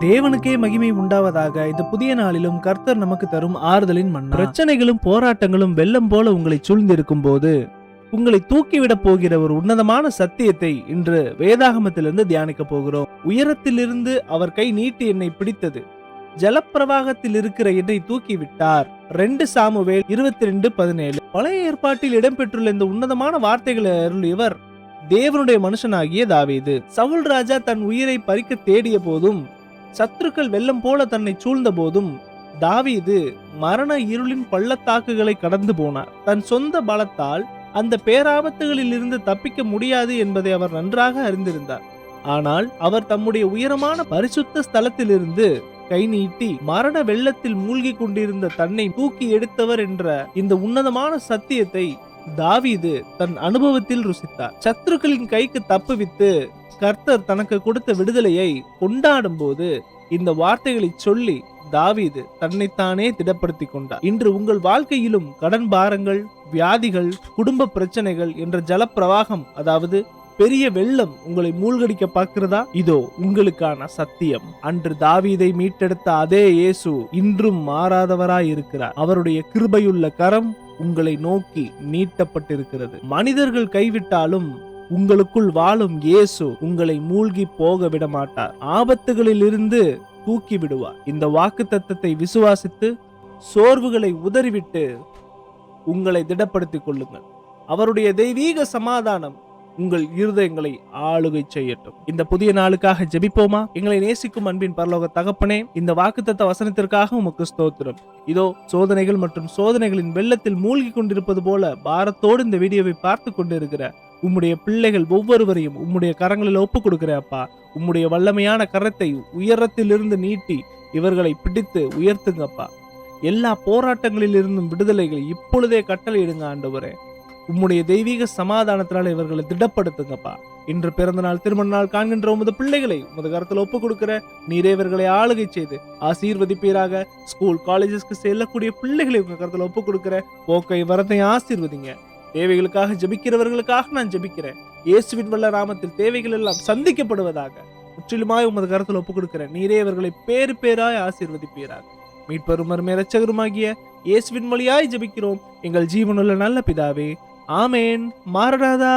தேவனுக்கே மகிமை உண்டாவதாக. இந்த புதிய நாளிலும் கர்த்தர் நமக்கு தரும் ஆறுதலின் மன்னா. பிரச்சனைகளும் போராட்டங்களும் வெள்ளம் போல உங்களை சூழ்ந்திருக்கும் போது உங்களை தூக்கிவிட போகிற ஒரு உன்னதமான சத்தியத்தை இன்று வேதாகமத்திலிருந்து தியானிக்க போகிறோம். உயரத்திலிருந்து அவர் கை நீட்டி என்னை பிடித்தது, ஜலப்பிரவாகத்தில் இருக்கிற என்னை தூக்கி விட்டார். 2 சாமுவேல் 22:17. பழைய ஏற்பாட்டில் இடம்பெற்றுள்ள இந்த உன்னதமான வார்த்தைகளை அருளியவர் தேவனுடைய மனுஷனாகிய தாவீது. சவுல் ராஜா தன் உயிரை பறிக்க தேடிய போதும், சத்துருக்கள் வெள்ளம் போல தன்னை சூழ்ந்த போதும் தாவீது மரண இருளின் பள்ளத்தாக்குகளை கடந்து போனார். தன் சொந்த பலத்தால் அந்த பேராபத்துகளில் இருந்து தப்பிக்க முடியாது என்பதை அவர் நன்றாக அறிந்திருந்தார். ஆனால் அவர் தம்முடைய உயரமான பரிசுத்த ஸ்தலத்திலிருந்து கை நீட்டி மரண வெள்ளத்தில் மூழ்கி கொண்டிருந்த தன்னை தூக்கி எடுத்தவர் என்ற இந்த உன்னதமான சத்தியத்தை தாவீது தன் அனுபவத்தில் ருசித்தார். சத்துருக்களின் கைக்கு தப்புவித்து கர்த்தர் தனக்கு கொடுத்த விடுதலையை கொண்டாடும் போது இந்த வார்த்தைகளை சொல்லி தாவீது தன்னைத்தானே திடப்படுத்திக் கொண்டார். இன்று உங்கள் வாழ்க்கையிலும் கடன் பாரங்கள், வியாதிகள், குடும்ப பிரச்சனைகள் என்ற ஜலப்பிரவாகம், அதாவது பெரிய வெள்ளம் உங்களை மூழ்கடிக்க பார்க்கிறதா? இதோ உங்களுக்கான சத்தியம். அன்று தாவீதை மீட்டெடுத்த அதே இயேசு இன்றும் மாறாதவராய் இருக்கிறார். அவருடைய கிருபையுள்ள கரம் உங்களை நோக்கி நீட்டப்பட்டிருக்கிறது. மனிதர்கள் கைவிட்டாலும் உங்களுக்குள் வாழும் இயேசு உங்களை மூழ்கி போக விட மாட்டார். ஆபத்துகளில் இருந்து தூக்கி விடுவார். இந்த வாக்குத்தத்தத்தை விசுவாசித்து சோர்வுகளை உதறிவிட்டு உங்களை திடப்படுத்திக் கொள்ளுங்கள். அவருடைய தெய்வீக சமாதானம் உங்கள் இருதயங்களை ஆளுகை செய்யட்டும். இந்த புதிய நாளுக்காக ஜெபிப்போமா? எங்களை நேசிக்கும் அன்பின் பரலோக தகப்பனே, இந்த வாக்குத்தத்த வசனத்திற்காக உமக்கு ஸ்தோத்திரம். இதோ சோதனைகள் மற்றும் சோதனைகளின் வெள்ளத்தில் மூழ்கி கொண்டிருப்பது போல பாரத்தோடு இந்த வீடியோவை பார்த்து கொண்டிருக்கிற உம்முடைய பிள்ளைகள் ஒவ்வொருவரையும் உம்முடைய கரங்களில் ஒப்புக் கொடுக்கிறேன் அப்பா. உம்முடைய வல்லமையான கரத்தை உயரத்திலிருந்து நீட்டி இவர்களை பிடித்து உயர்த்துங்கப்பா. எல்லா போராட்டங்களில் இருந்தும் விடுதலைகளை இப்பொழுதே கட்டளையிடுங்க ஆண்டவரே. உம்முடைய தெய்வீக சமாதானத்தினால இவர்களை திடப்படுத்துங்கப்பா. இன்று பிறந்த நாள், திருமண நாள் காண்கின்ற உமது பிள்ளைகளை உமது கருத்தில் ஒப்புக் கொடுக்கிற நீரே இவர்களை ஆளுகை செய்து ஆசீர்வதிப்பீராக. ஸ்கூல் காலேஜஸ்க்கு செல்லக்கூடிய பிள்ளைகளை உங்க கருத்தில் ஒப்புக் கொடுக்கிற போக்கை வரத்தை ஆசீர்வதிங்க. தேவைகளுக்காக ஜெபிக்கிறவர்களுக்காக நான் ஜெபிக்கிறேன். இயேசுவின் வல்ல நாமத்தில் தேவைகள் எல்லாம் சந்திக்கப்படுவதாக முற்றிலுமாய் உமது கருத்தில் ஒப்புக் கொடுக்கிறேன். நீரே இவர்களை பேரு பேராய் ஆசீர்வதிப்பீராக. மீட்பரும் இரட்சகருமாகிய இயேசுவின் வழியாய் ஜெபிக்கிறோம் எங்கள் ஜீவனுள்ள நல்ல பிதாவே. ஆமேன். மாரநாதா.